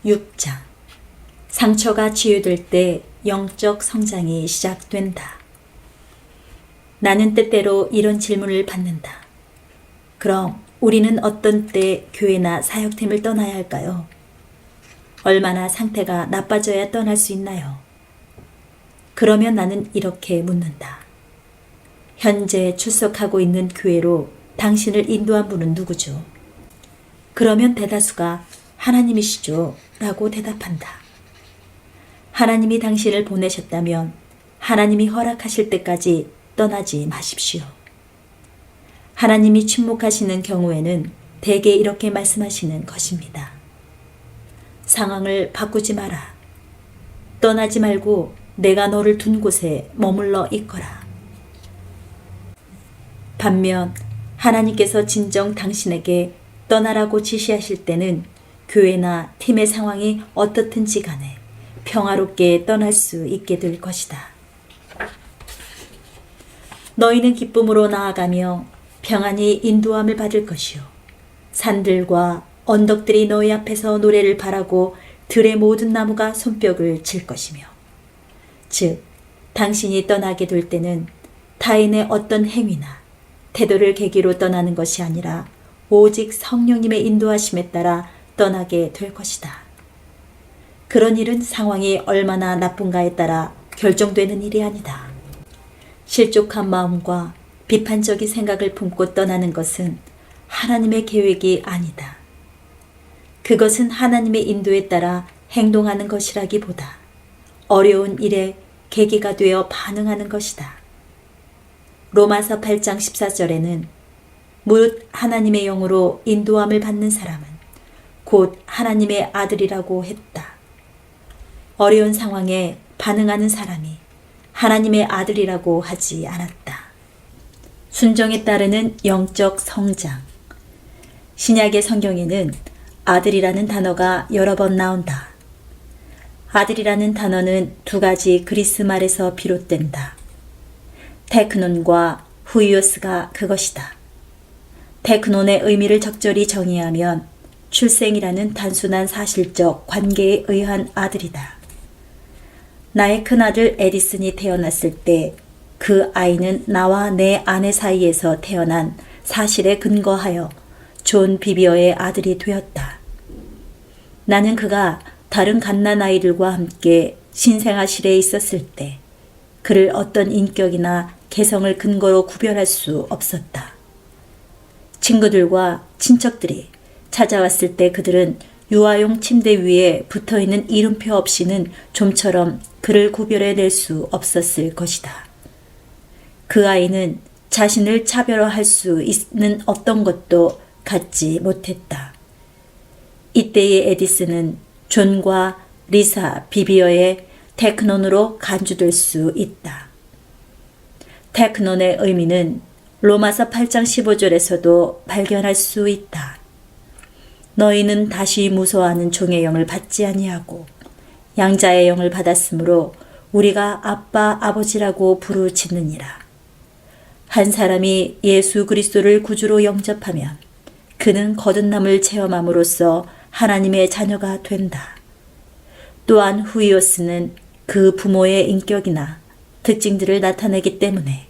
6장. 상처가 치유될 때 영적 성장이 시작된다. 나는 때때로 이런 질문을 받는다. 그럼 우리는 어떤 때 교회나 사역팀을 떠나야 할까요? 얼마나 상태가 나빠져야 떠날 수 있나요? 그러면 나는 이렇게 묻는다. 현재 출석하고 있는 교회로 당신을 인도한 분은 누구죠? 그러면 대다수가 하나님이시죠? 라고 대답한다. 하나님이 당신을 보내셨다면 하나님이 허락하실 때까지 떠나지 마십시오. 하나님이 침묵하시는 경우에는 대개 이렇게 말씀하시는 것입니다. 상황을 바꾸지 마라. 떠나지 말고 내가 너를 둔 곳에 머물러 있거라. 반면 하나님께서 진정 당신에게 떠나라고 지시하실 때는 교회나 팀의 상황이 어떻든지 간에 평화롭게 떠날 수 있게 될 것이다. 너희는 기쁨으로 나아가며 평안히 인도함을 받을 것이요. 산들과 언덕들이 너희 앞에서 노래를 바라고 들의 모든 나무가 손뼉을 칠 것이며, 즉 당신이 떠나게 될 때는 타인의 어떤 행위나 태도를 계기로 떠나는 것이 아니라 오직 성령님의 인도하심에 따라 떠나게 될 것이다. 그런 일은 상황이 얼마나 나쁜가에 따라 결정되는 일이 아니다. 실족한 마음과 비판적인 생각을 품고 떠나는 것은 하나님의 계획이 아니다. 그것은 하나님의 인도에 따라 행동하는 것이라기보다 어려운 일에 계기가 되어 반응하는 것이다. 로마서 8장 14절에는 무릇 하나님의 영으로 인도함을 받는 사람은 곧 하나님의 아들이라고 했다. 어려운 상황에 반응하는 사람이 하나님의 아들이라고 하지 않았다. 순종에 따르는 영적 성장. 신약의 성경에는 아들이라는 단어가 여러 번 나온다. 아들이라는 단어는 두 가지 그리스 말에서 비롯된다. 테크논과 후이오스가 그것이다. 테크논의 의미를 적절히 정의하면 출생이라는 단순한 사실적 관계에 의한 아들이다. 나의 큰아들 에디슨이 태어났을 때 그 아이는 나와 내 아내 사이에서 태어난 사실에 근거하여 존 비비어의 아들이 되었다. 나는 그가 다른 갓난아이들과 함께 신생아실에 있었을 때 그를 어떤 인격이나 개성을 근거로 구별할 수 없었다. 친구들과 친척들이 찾아왔을 때 그들은 유아용 침대 위에 붙어있는 이름표 없이는 좀처럼 그를 구별해낼 수 없었을 것이다. 그 아이는 자신을 차별화할 수 있는 어떤 것도 갖지 못했다. 이때의 에디슨은 존과 리사 비비어의 테크논으로 간주될 수 있다. 테크논의 의미는 로마서 8장 15절에서도 발견할 수 있다. 너희는 다시 무서워하는 종의 영을 받지 아니하고 양자의 영을 받았으므로 우리가 아빠 아버지라고 부르짖느니라. 한 사람이 예수 그리스도를 구주로 영접하면 그는 거듭남을 체험함으로써 하나님의 자녀가 된다. 또한 후이오스는 그 부모의 인격이나 특징들을 나타내기 때문에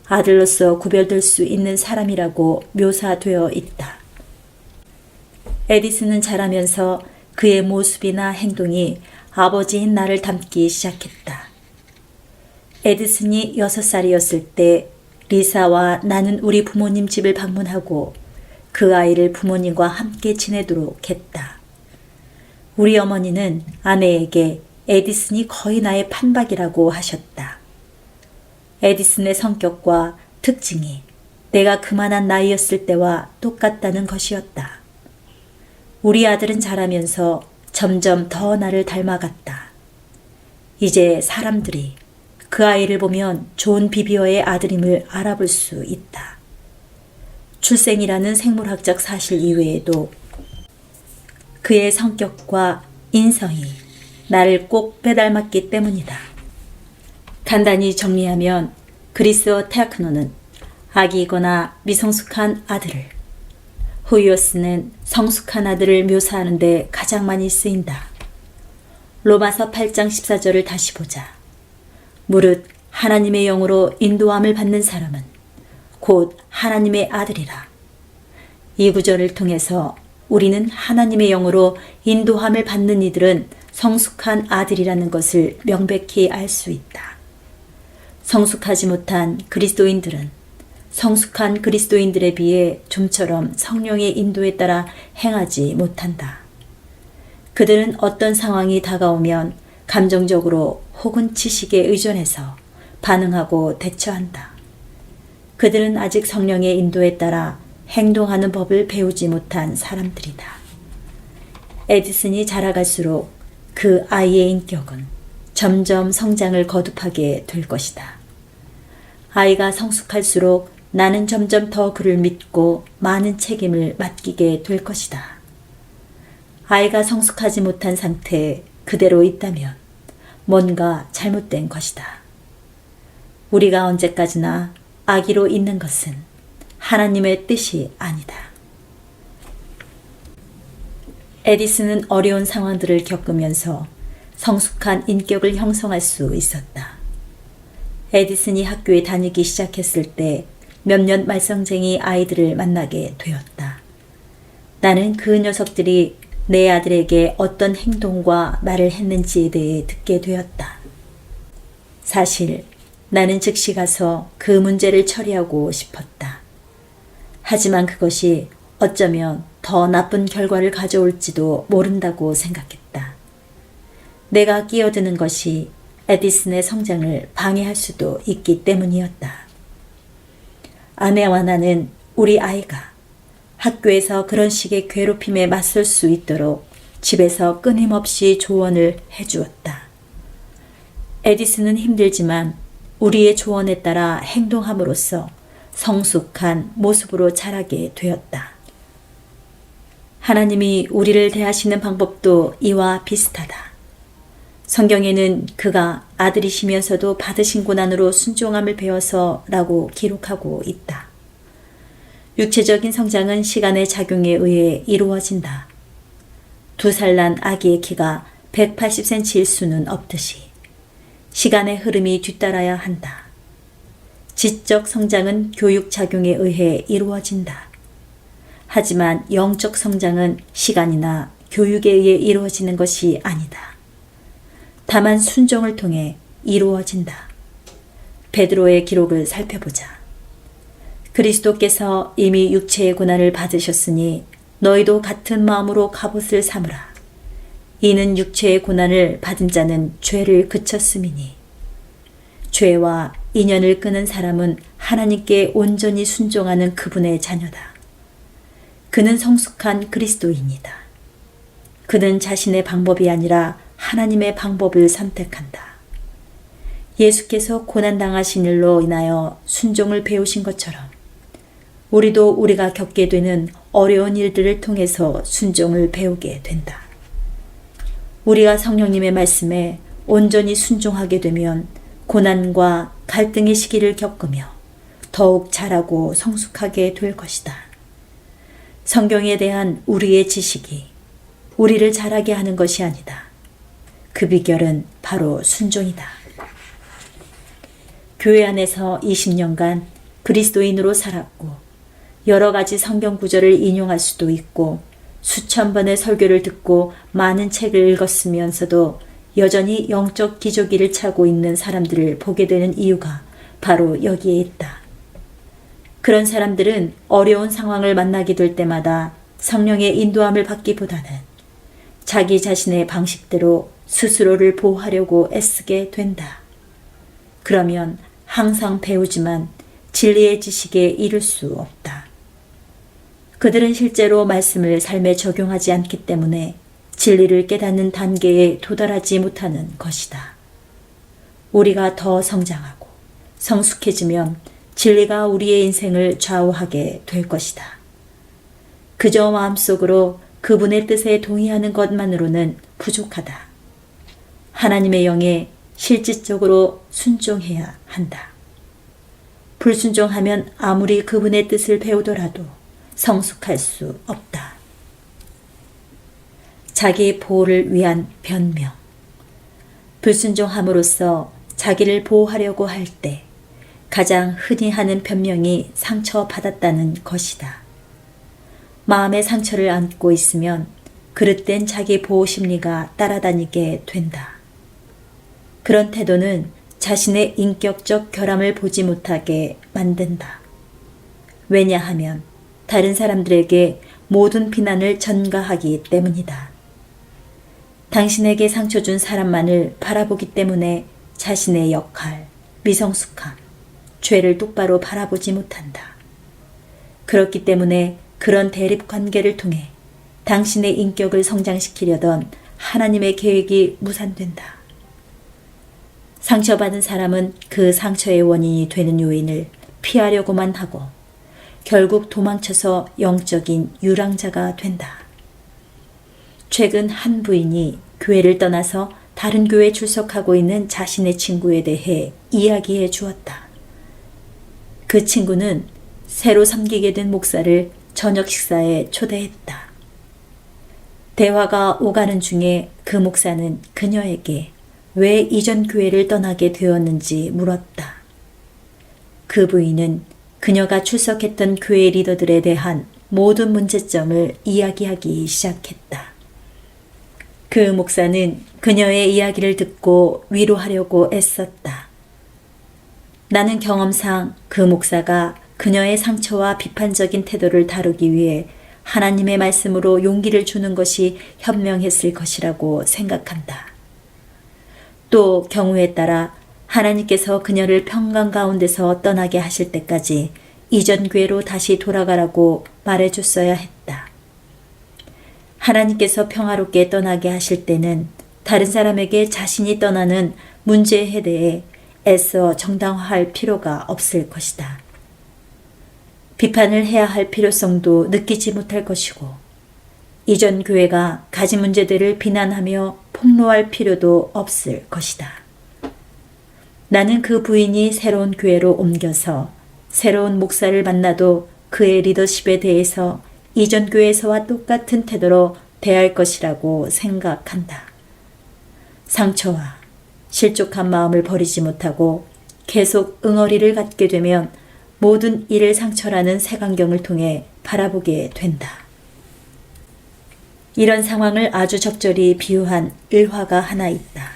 아들로서 구별될 수 있는 사람이라고 묘사되어 있다. 에디슨은 자라면서 그의 모습이나 행동이 아버지인 나를 닮기 시작했다. 에디슨이 6살이었을 때 리사와 나는 우리 부모님 집을 방문하고 그 아이를 부모님과 함께 지내도록 했다. 우리 어머니는 아내에게 에디슨이 거의 나의 판박이라고 하셨다. 에디슨의 성격과 특징이 내가 그만한 나이였을 때와 똑같다는 것이었다. 우리 아들은 자라면서 점점 더 나를 닮아갔다. 이제 사람들이 그 아이를 보면 존 비비어의 아들임을 알아볼 수 있다. 출생이라는 생물학적 사실 이외에도 그의 성격과 인성이 나를 꼭 빼닮았기 때문이다. 간단히 정리하면 그리스어 테크노는 아기이거나 미성숙한 아들을, 후이오스는 성숙한 아들을 묘사하는 데 가장 많이 쓰인다. 로마서 8장 14절을 다시 보자. 무릇 하나님의 영으로 인도함을 받는 사람은 곧 하나님의 아들이라. 이 구절을 통해서 우리는 하나님의 영으로 인도함을 받는 이들은 성숙한 아들이라는 것을 명백히 알 수 있다. 성숙하지 못한 그리스도인들은 성숙한 그리스도인들에 비해 좀처럼 성령의 인도에 따라 행하지 못한다. 그들은 어떤 상황이 다가오면 감정적으로 혹은 지식에 의존해서 반응하고 대처한다. 그들은 아직 성령의 인도에 따라 행동하는 법을 배우지 못한 사람들이다. 에디슨이 자라갈수록 그 아이의 인격은 점점 성장을 거듭하게 될 것이다. 아이가 성숙할수록 나는 점점 더 그를 믿고 많은 책임을 맡기게 될 것이다. 아이가 성숙하지 못한 상태에 그대로 있다면 뭔가 잘못된 것이다. 우리가 언제까지나 아기로 있는 것은 하나님의 뜻이 아니다. 에디슨은 어려운 상황들을 겪으면서 성숙한 인격을 형성할 수 있었다. 에디슨이 학교에 다니기 시작했을 때 몇몇 말썽쟁이 아이들을 만나게 되었다. 나는 그 녀석들이 내 아들에게 어떤 행동과 말을 했는지에 대해 듣게 되었다. 사실 나는 즉시 가서 그 문제를 처리하고 싶었다. 하지만 그것이 어쩌면 더 나쁜 결과를 가져올지도 모른다고 생각했다. 내가 끼어드는 것이 에디슨의 성장을 방해할 수도 있기 때문이었다. 아내와 나는 우리 아이가 학교에서 그런 식의 괴롭힘에 맞설 수 있도록 집에서 끊임없이 조언을 해주었다. 에디슨은 힘들지만 우리의 조언에 따라 행동함으로써 성숙한 모습으로 자라게 되었다. 하나님이 우리를 대하시는 방법도 이와 비슷하다. 성경에는 그가 아들이시면서도 받으신 고난으로 순종함을 배워서 라고 기록하고 있다. 육체적인 성장은 시간의 작용에 의해 이루어진다. 2살 난 아기의 키가 180cm일 수는 없듯이 시간의 흐름이 뒤따라야 한다. 지적 성장은 교육 작용에 의해 이루어진다. 하지만 영적 성장은 시간이나 교육에 의해 이루어지는 것이 아니다. 다만 순종을 통해 이루어진다. 베드로의 기록을 살펴보자. 그리스도께서 이미 육체의 고난을 받으셨으니 너희도 같은 마음으로 갑옷을 삼으라. 이는 육체의 고난을 받은 자는 죄를 그쳤음이니. 죄와 인연을 끊은 사람은 하나님께 온전히 순종하는 그분의 자녀다. 그는 성숙한 그리스도인이다. 그는 자신의 방법이 아니라 하나님의 방법을 선택한다. 예수께서 고난당하신 일로 인하여 순종을 배우신 것처럼 우리도 우리가 겪게 되는 어려운 일들을 통해서 순종을 배우게 된다. 우리가 성령님의 말씀에 온전히 순종하게 되면 고난과 갈등의 시기를 겪으며 더욱 자라고 성숙하게 될 것이다. 성경에 대한 우리의 지식이 우리를 자라게 하는 것이 아니다. 그 비결은 바로 순종이다. 교회 안에서 20년간 그리스도인으로 살았고 여러 가지 성경 구절을 인용할 수도 있고 수천 번의 설교를 듣고 많은 책을 읽었으면서도 여전히 영적 기저귀를 차고 있는 사람들을 보게 되는 이유가 바로 여기에 있다. 그런 사람들은 어려운 상황을 만나게 될 때마다 성령의 인도함을 받기보다는 자기 자신의 방식대로 스스로를 보호하려고 애쓰게 된다. 그러면 항상 배우지만 진리의 지식에 이를 수 없다. 그들은 실제로 말씀을 삶에 적용하지 않기 때문에 진리를 깨닫는 단계에 도달하지 못하는 것이다. 우리가 더 성장하고 성숙해지면 진리가 우리의 인생을 좌우하게 될 것이다. 그저 마음속으로 그분의 뜻에 동의하는 것만으로는 부족하다. 하나님의 영에 실질적으로 순종해야 한다. 불순종하면 아무리 그분의 뜻을 배우더라도 성숙할 수 없다. 자기 보호를 위한 변명. 불순종함으로써 자기를 보호하려고 할 때 가장 흔히 하는 변명이 상처받았다는 것이다. 마음의 상처를 안고 있으면 그릇된 자기 보호 심리가 따라다니게 된다. 그런 태도는 자신의 인격적 결함을 보지 못하게 만든다. 왜냐하면 다른 사람들에게 모든 비난을 전가하기 때문이다. 당신에게 상처 준 사람만을 바라보기 때문에 자신의 역할, 미성숙함, 죄를 똑바로 바라보지 못한다. 그렇기 때문에 그런 대립 관계를 통해 당신의 인격을 성장시키려던 하나님의 계획이 무산된다. 상처받은 사람은 그 상처의 원인이 되는 요인을 피하려고만 하고 결국 도망쳐서 영적인 유랑자가 된다. 최근 한 부인이 교회를 떠나서 다른 교회에 출석하고 있는 자신의 친구에 대해 이야기해 주었다. 그 친구는 새로 섬기게 된 목사를 저녁 식사에 초대했다. 대화가 오가는 중에 그 목사는 그녀에게 왜 이전 교회를 떠나게 되었는지 물었다. 그 부인은 그녀가 출석했던 교회 리더들에 대한 모든 문제점을 이야기하기 시작했다. 그 목사는 그녀의 이야기를 듣고 위로하려고 애썼다. 나는 경험상 그 목사가 그녀의 상처와 비판적인 태도를 다루기 위해 하나님의 말씀으로 용기를 주는 것이 현명했을 것이라고 생각한다. 또 경우에 따라 하나님께서 그녀를 평강 가운데서 떠나게 하실 때까지 이전 교회로 다시 돌아가라고 말해줬어야 했다. 하나님께서 평화롭게 떠나게 하실 때는 다른 사람에게 자신이 떠나는 문제에 대해 애써 정당화할 필요가 없을 것이다. 비판을 해야 할 필요성도 느끼지 못할 것이고 이전 교회가 가진 문제들을 비난하며 폭로할 필요도 없을 것이다. 나는 그 부인이 새로운 교회로 옮겨서 새로운 목사를 만나도 그의 리더십에 대해서 이전 교회에서와 똑같은 태도로 대할 것이라고 생각한다. 상처와 실족한 마음을 버리지 못하고 계속 응어리를 갖게 되면 모든 일을 상처라는 색안경을 통해 바라보게 된다. 이런 상황을 아주 적절히 비유한 일화가 하나 있다.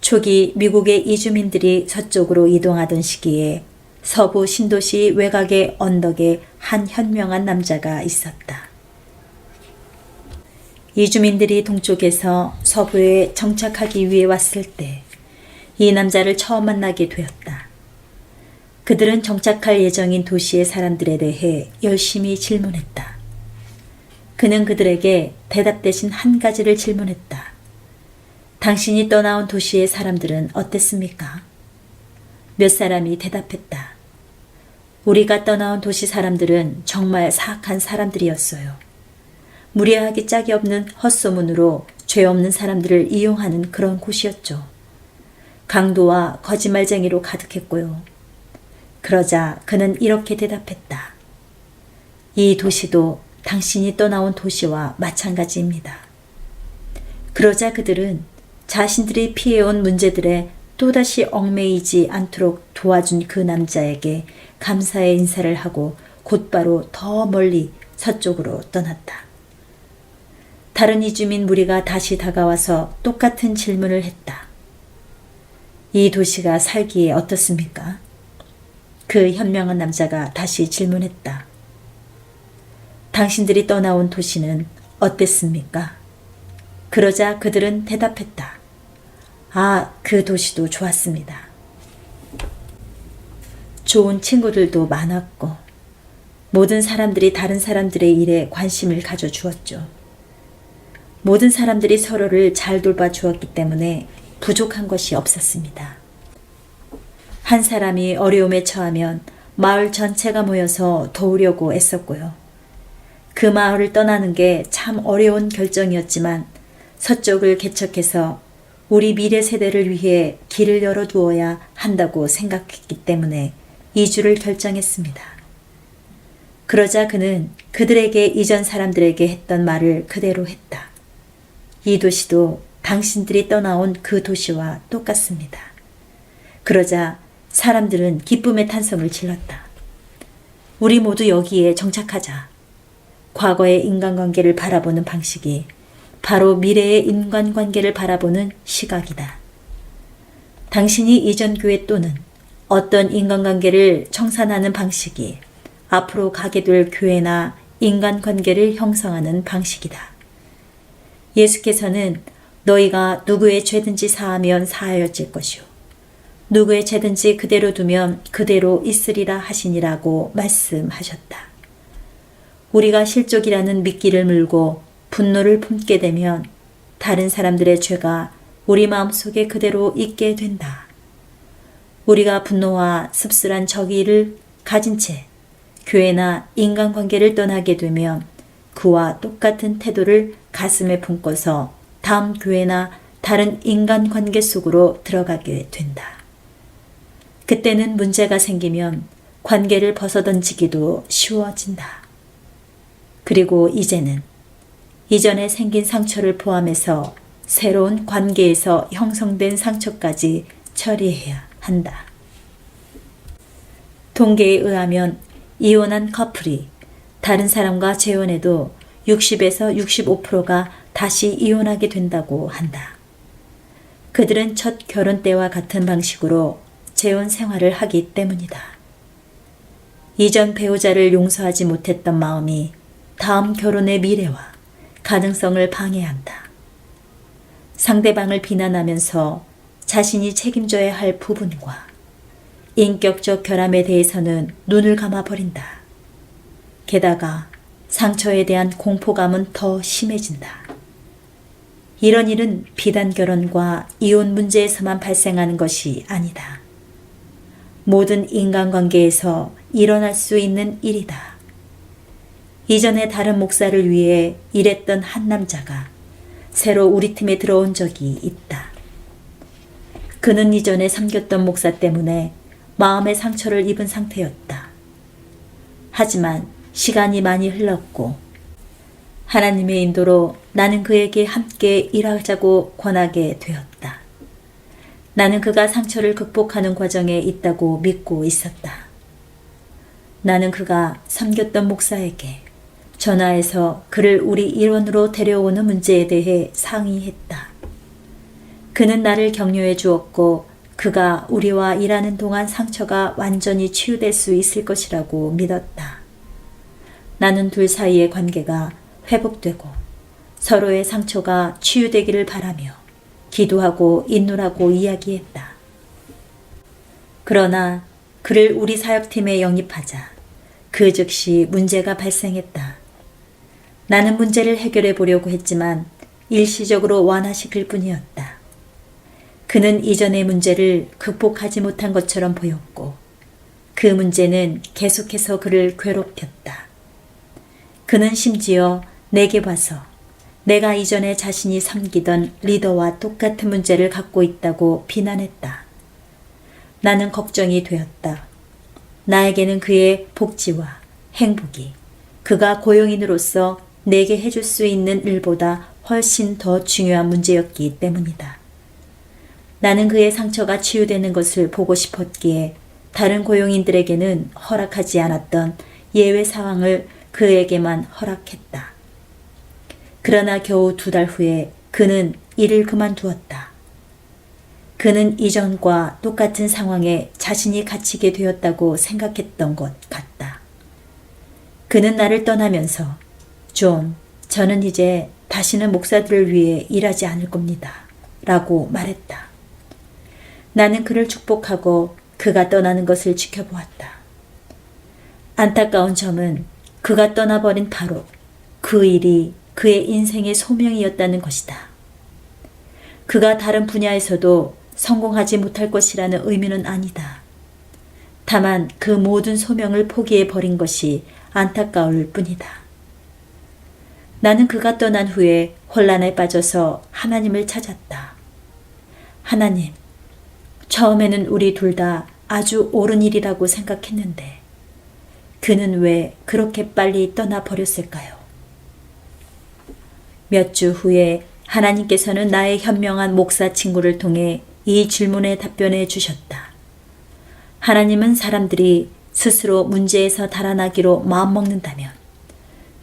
초기 미국의 이주민들이 서쪽으로 이동하던 시기에 서부 신도시 외곽의 언덕에 한 현명한 남자가 있었다. 이주민들이 동쪽에서 서부에 정착하기 위해 왔을 때 이 남자를 처음 만나게 되었다. 그들은 정착할 예정인 도시의 사람들에 대해 열심히 질문했다. 그는 그들에게 대답 대신 한 가지를 질문했다. 당신이 떠나온 도시의 사람들은 어땠습니까? 몇 사람이 대답했다. 우리가 떠나온 도시 사람들은 정말 사악한 사람들이었어요. 무례하기 짝이 없는 헛소문으로 죄 없는 사람들을 이용하는 그런 곳이었죠. 강도와 거짓말쟁이로 가득했고요. 그러자 그는 이렇게 대답했다. 이 도시도 당신이 떠나온 도시와 마찬가지입니다. 그러자 그들은 자신들이 피해온 문제들에 또다시 얽매이지 않도록 도와준 그 남자에게 감사의 인사를 하고 곧바로 더 멀리 서쪽으로 떠났다. 다른 이주민 무리가 다시 다가와서 똑같은 질문을 했다. 이 도시가 살기에 어떻습니까? 그 현명한 남자가 다시 질문했다. 당신들이 떠나온 도시는 어땠습니까? 그러자 그들은 대답했다. 아, 그 도시도 좋았습니다. 좋은 친구들도 많았고 모든 사람들이 다른 사람들의 일에 관심을 가져주었죠. 모든 사람들이 서로를 잘 돌봐주었기 때문에 부족한 것이 없었습니다. 한 사람이 어려움에 처하면 마을 전체가 모여서 도우려고 애썼고요. 그 마을을 떠나는 게 참 어려운 결정이었지만 서쪽을 개척해서 우리 미래 세대를 위해 길을 열어두어야 한다고 생각했기 때문에 이주를 결정했습니다. 그러자 그는 그들에게 이전 사람들에게 했던 말을 그대로 했다. 이 도시도 당신들이 떠나온 그 도시와 똑같습니다. 그러자 사람들은 기쁨의 탄성을 질렀다. 우리 모두 여기에 정착하자. 과거의 인간관계를 바라보는 방식이 바로 미래의 인간관계를 바라보는 시각이다. 당신이 이전 교회 또는 어떤 인간관계를 청산하는 방식이 앞으로 가게 될 교회나 인간관계를 형성하는 방식이다. 예수께서는 너희가 누구의 죄든지 사하면 사하여질 것이요 누구의 죄든지 그대로 두면 그대로 있으리라 하시니라고 말씀하셨다. 우리가 실족이라는 미끼를 물고 분노를 품게 되면 다른 사람들의 죄가 우리 마음속에 그대로 있게 된다. 우리가 분노와 씁쓸한 적의를 가진 채 교회나 인간관계를 떠나게 되면 그와 똑같은 태도를 가슴에 품고서 다음 교회나 다른 인간관계 속으로 들어가게 된다. 그때는 문제가 생기면 관계를 벗어던지기도 쉬워진다. 그리고 이제는 이전에 생긴 상처를 포함해서 새로운 관계에서 형성된 상처까지 처리해야 한다. 통계에 의하면 이혼한 커플이 다른 사람과 재혼해도 60에서 65%가 다시 이혼하게 된다고 한다. 그들은 첫 결혼 때와 같은 방식으로 재혼 생활을 하기 때문이다. 이전 배우자를 용서하지 못했던 마음이 다음 결혼의 미래와 가능성을 방해한다. 상대방을 비난하면서 자신이 책임져야 할 부분과 인격적 결함에 대해서는 눈을 감아버린다. 게다가 상처에 대한 공포감은 더 심해진다. 이런 일은 비단 결혼과 이혼 문제에서만 발생하는 것이 아니다. 모든 인간관계에서 일어날 수 있는 일이다. 이전에 다른 목사를 위해 일했던 한 남자가 새로 우리 팀에 들어온 적이 있다. 그는 이전에 섬겼던 목사 때문에 마음의 상처를 입은 상태였다. 하지만 시간이 많이 흘렀고 하나님의 인도로 나는 그에게 함께 일하자고 권하게 되었다. 나는 그가 상처를 극복하는 과정에 있다고 믿고 있었다. 나는 그가 섬겼던 목사에게 전화해서 그를 우리 일원으로 데려오는 문제에 대해 상의했다. 그는 나를 격려해 주었고 그가 우리와 일하는 동안 상처가 완전히 치유될 수 있을 것이라고 믿었다. 나는 둘 사이의 관계가 회복되고 서로의 상처가 치유되기를 바라며 기도하고 인노라고 이야기했다. 그러나 그를 우리 사역팀에 영입하자 그 즉시 문제가 발생했다. 나는 문제를 해결해 보려고 했지만 일시적으로 완화시킬 뿐이었다. 그는 이전의 문제를 극복하지 못한 것처럼 보였고 그 문제는 계속해서 그를 괴롭혔다. 그는 심지어 내게 와서 내가 이전에 자신이 섬기던 리더와 똑같은 문제를 갖고 있다고 비난했다. 나는 걱정이 되었다. 나에게는 그의 복지와 행복이 그가 고용인으로서 내게 해줄 수 있는 일보다 훨씬 더 중요한 문제였기 때문이다. 나는 그의 상처가 치유되는 것을 보고 싶었기에 다른 고용인들에게는 허락하지 않았던 예외 상황을 그에게만 허락했다. 그러나 겨우 2달 후에 그는 일을 그만두었다. 그는 이전과 똑같은 상황에 자신이 갇히게 되었다고 생각했던 것 같다. 그는 나를 떠나면서 존, 저는 이제 다시는 목사들을 위해 일하지 않을 겁니다. 라고 말했다. 나는 그를 축복하고 그가 떠나는 것을 지켜보았다. 안타까운 점은 그가 떠나버린 바로 그 일이 그의 인생의 소명이었다는 것이다. 그가 다른 분야에서도 성공하지 못할 것이라는 의미는 아니다. 다만 그 모든 소명을 포기해버린 것이 안타까울 뿐이다. 나는 그가 떠난 후에 혼란에 빠져서 하나님을 찾았다. 하나님, 처음에는 우리 둘 다 아주 옳은 일이라고 생각했는데 그는 왜 그렇게 빨리 떠나버렸을까요? 몇 주 후에 하나님께서는 나의 현명한 목사 친구를 통해 이 질문에 답변해 주셨다. 하나님은 사람들이 스스로 문제에서 달아나기로 마음먹는다면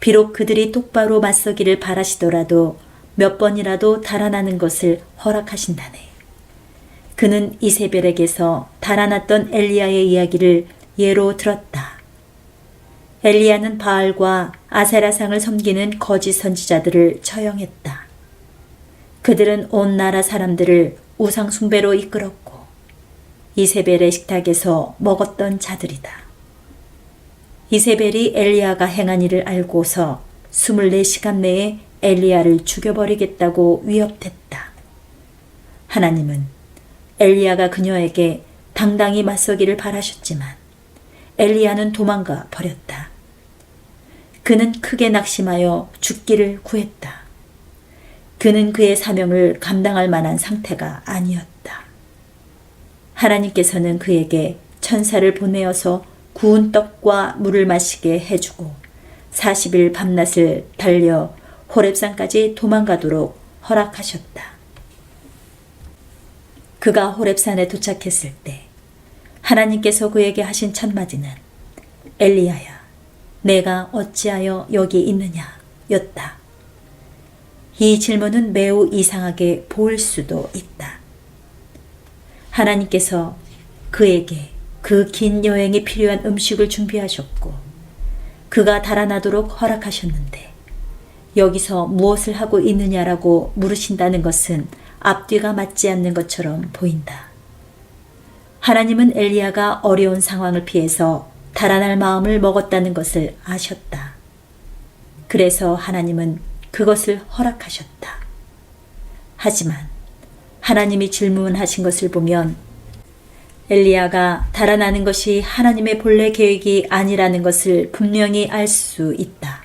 비록 그들이 똑바로 맞서기를 바라시더라도 몇 번이라도 달아나는 것을 허락하신다네. 그는 이세벨에게서 달아났던 엘리야의 이야기를 예로 들었다. 엘리야는 바알과 아세라상을 섬기는 거짓 선지자들을 처형했다. 그들은 온 나라 사람들을 우상 숭배로 이끌었고 이세벨의 식탁에서 먹었던 자들이다. 이세벨이 엘리야가 행한 일을 알고서 24시간 내에 엘리야를 죽여버리겠다고 위협했다. 하나님은 엘리야가 그녀에게 당당히 맞서기를 바라셨지만 엘리야는 도망가 버렸다. 그는 크게 낙심하여 죽기를 구했다. 그는 그의 사명을 감당할 만한 상태가 아니었다. 하나님께서는 그에게 천사를 보내어서 구운 떡과 물을 마시게 해주고 40일 밤낮을 달려 호렙산까지 도망가도록 허락하셨다. 그가 호렙산에 도착했을 때 하나님께서 그에게 하신 첫 마디는 엘리야야, 내가 어찌하여 여기 있느냐 였다. 이 질문은 매우 이상하게 보일 수도 있다. 하나님께서 그에게 그 긴 여행이 필요한 음식을 준비하셨고 그가 달아나도록 허락하셨는데 여기서 무엇을 하고 있느냐라고 물으신다는 것은 앞뒤가 맞지 않는 것처럼 보인다. 하나님은 엘리야가 어려운 상황을 피해서 달아날 마음을 먹었다는 것을 아셨다. 그래서 하나님은 그것을 허락하셨다. 하지만 하나님이 질문하신 것을 보면 엘리야가 달아나는 것이 하나님의 본래 계획이 아니라는 것을 분명히 알 수 있다.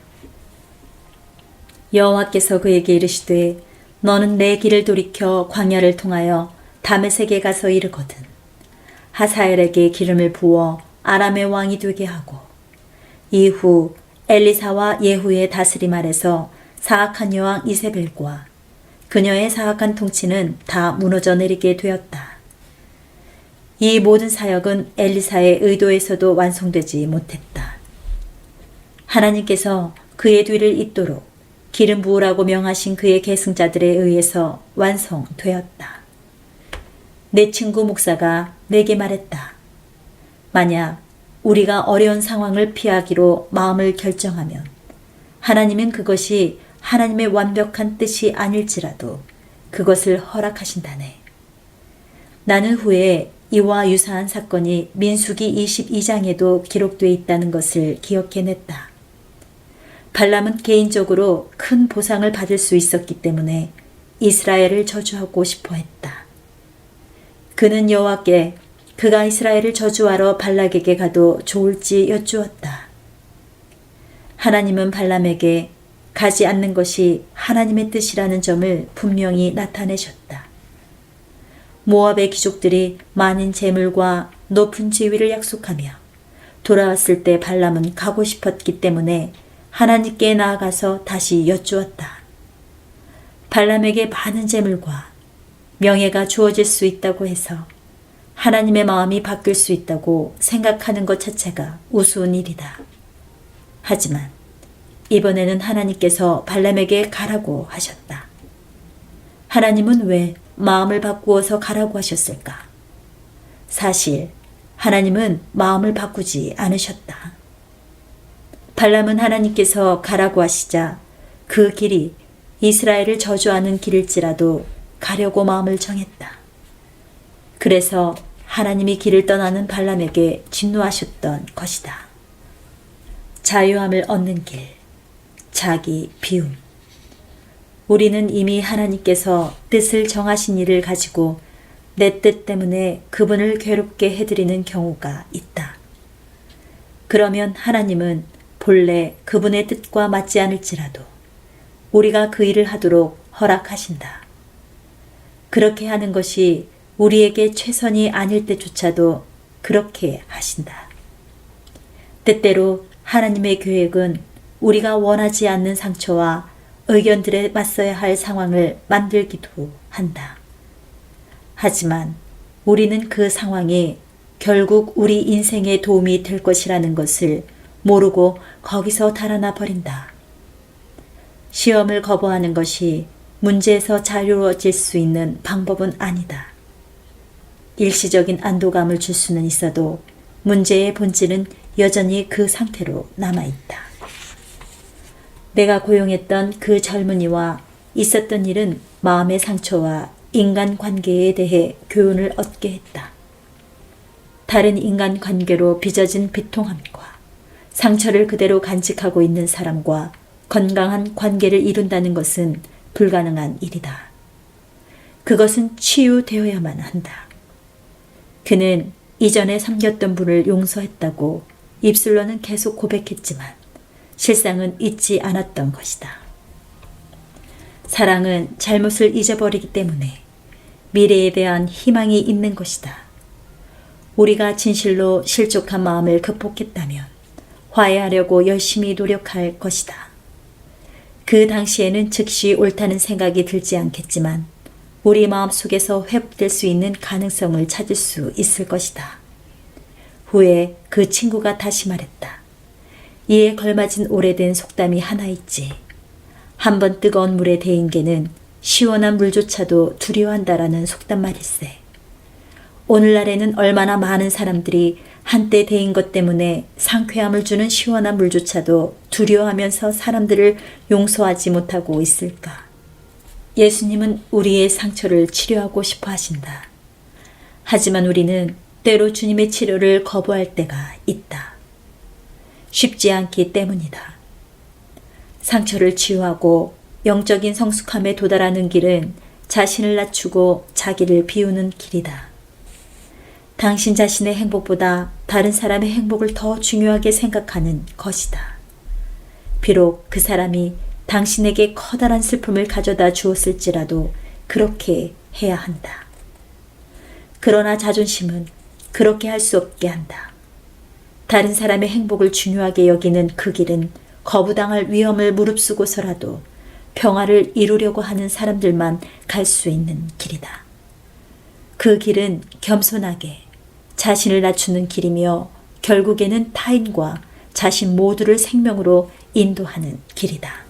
여호와께서 그에게 이르시되 너는 내 길을 돌이켜 광야를 통하여 다메섹에 가서 이르거든 하사엘에게 기름을 부어 아람의 왕이 되게 하고 이후 엘리사와 예후의 다스림 아래서 사악한 여왕 이세벨과 그녀의 사악한 통치는 다 무너져 내리게 되었다. 이 모든 사역은 엘리사의 의도에서도 완성되지 못했다. 하나님께서 그의 뒤를 잇도록 기름 부으라고 명하신 그의 계승자들에 의해서 완성되었다. 내 친구 목사가 내게 말했다. 만약 우리가 어려운 상황을 피하기로 마음을 결정하면 하나님은 그것이 하나님의 완벽한 뜻이 아닐지라도 그것을 허락하신다네. 나는 후에 이와 유사한 사건이 민수기 22장에도 기록되어 있다는 것을 기억해냈다. 발람은 개인적으로 큰 보상을 받을 수 있었기 때문에 이스라엘을 저주하고 싶어 했다. 그는 여호와께 그가 이스라엘을 저주하러 발락에게 가도 좋을지 여쭈었다. 하나님은 발람에게 가지 않는 것이 하나님의 뜻이라는 점을 분명히 나타내셨다. 모압의 귀족들이 많은 재물과 높은 지위를 약속하며 돌아왔을 때 발람은 가고 싶었기 때문에 하나님께 나아가서 다시 여쭈었다. 발람에게 많은 재물과 명예가 주어질 수 있다고 해서 하나님의 마음이 바뀔 수 있다고 생각하는 것 자체가 우스운 일이다. 하지만 이번에는 하나님께서 발람에게 가라고 하셨다. 하나님은 왜 마음을 바꾸어서 가라고 하셨을까? 사실 하나님은 마음을 바꾸지 않으셨다. 발람은 하나님께서 가라고 하시자 그 길이 이스라엘을 저주하는 길일지라도 가려고 마음을 정했다. 그래서 하나님이 길을 떠나는 발람에게 진노하셨던 것이다. 자유함을 얻는 길, 자기 비움. 우리는 이미 하나님께서 뜻을 정하신 일을 가지고 내 뜻 때문에 그분을 괴롭게 해드리는 경우가 있다. 그러면 하나님은 본래 그분의 뜻과 맞지 않을지라도 우리가 그 일을 하도록 허락하신다. 그렇게 하는 것이 우리에게 최선이 아닐 때조차도 그렇게 하신다. 때때로 하나님의 계획은 우리가 원하지 않는 상처와 의견들에 맞서야 할 상황을 만들기도 한다. 하지만 우리는 그 상황이 결국 우리 인생에 도움이 될 것이라는 것을 모르고 거기서 달아나 버린다. 시험을 거부하는 것이 문제에서 자유로워질 수 있는 방법은 아니다. 일시적인 안도감을 줄 수는 있어도 문제의 본질은 여전히 그 상태로 남아있다. 내가 고용했던 그 젊은이와 있었던 일은 마음의 상처와 인간관계에 대해 교훈을 얻게 했다. 다른 인간관계로 빚어진 비통함과 상처를 그대로 간직하고 있는 사람과 건강한 관계를 이룬다는 것은 불가능한 일이다. 그것은 치유되어야만 한다. 그는 이전에 섬겼던 분을 용서했다고 입술로는 계속 고백했지만 실상은 잊지 않았던 것이다. 사랑은 잘못을 잊어버리기 때문에 미래에 대한 희망이 있는 것이다. 우리가 진실로 실족한 마음을 극복했다면 화해하려고 열심히 노력할 것이다. 그 당시에는 즉시 옳다는 생각이 들지 않겠지만 우리 마음속에서 회복될 수 있는 가능성을 찾을 수 있을 것이다. 후에 그 친구가 다시 말했다. 이에 걸맞은 오래된 속담이 하나 있지. 한번 뜨거운 물에 데인 개는 시원한 물조차도 두려워한다라는 속담 말일세. 오늘날에는 얼마나 많은 사람들이 한때 데인 것 때문에 상쾌함을 주는 시원한 물조차도 두려워하면서 사람들을 용서하지 못하고 있을까? 예수님은 우리의 상처를 치료하고 싶어 하신다. 하지만 우리는 때로 주님의 치료를 거부할 때가 있다. 쉽지 않기 때문이다. 상처를 치유하고 영적인 성숙함에 도달하는 길은 자신을 낮추고 자기를 비우는 길이다. 당신 자신의 행복보다 다른 사람의 행복을 더 중요하게 생각하는 것이다. 비록 그 사람이 당신에게 커다란 슬픔을 가져다 주었을지라도 그렇게 해야 한다. 그러나 자존심은 그렇게 할 수 없게 한다. 다른 사람의 행복을 중요하게 여기는 그 길은 거부당할 위험을 무릅쓰고서라도 평화를 이루려고 하는 사람들만 갈 수 있는 길이다. 그 길은 겸손하게 자신을 낮추는 길이며 결국에는 타인과 자신 모두를 생명으로 인도하는 길이다.